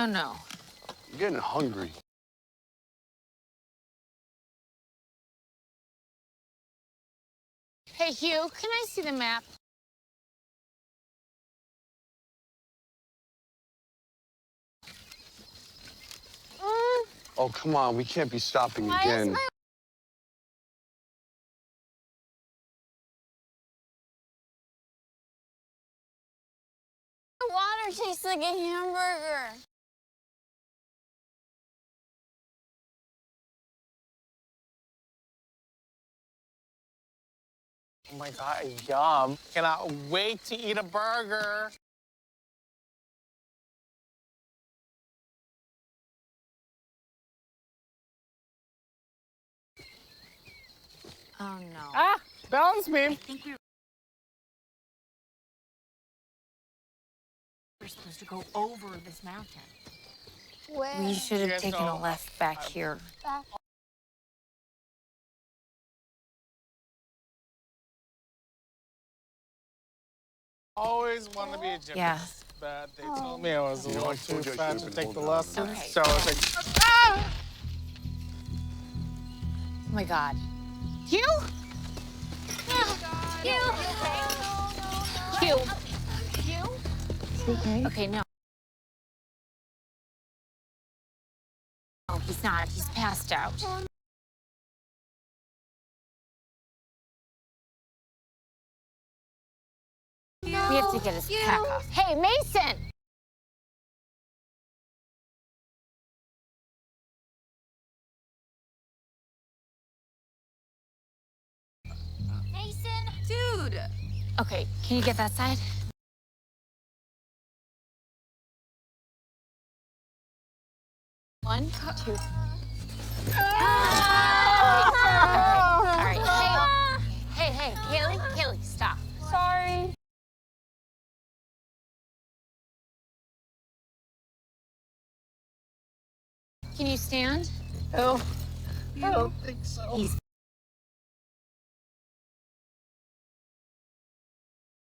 Oh, no. I'm getting hungry. Hey, Hugh, can I see the map? Oh, come on. We can't be stopping Why again. is my water tastes like a hamburger? Oh my God, yum. Cannot wait to eat a burger. Oh, no. Ah, balance beam. We're supposed to go over this mountain. Where? We should have Yes, taken no, a left back here. Back. Always wanted to be a gymnast. Yeah. But they told me I was a You know, little I too told you I fat should've to been take the holding on. lesson. Okay. So I was like, ah! Oh, my God. Hugh? Hugh? Hugh? Hugh? Okay, no. No, he's not. He's passed out. We have to get his pack off. Hey, Mason! Mason! Dude! Okay, can you get that side? One, two. All right. Hey, Kaylee, stop. Sorry. Can you stand? No, I don't think so. He's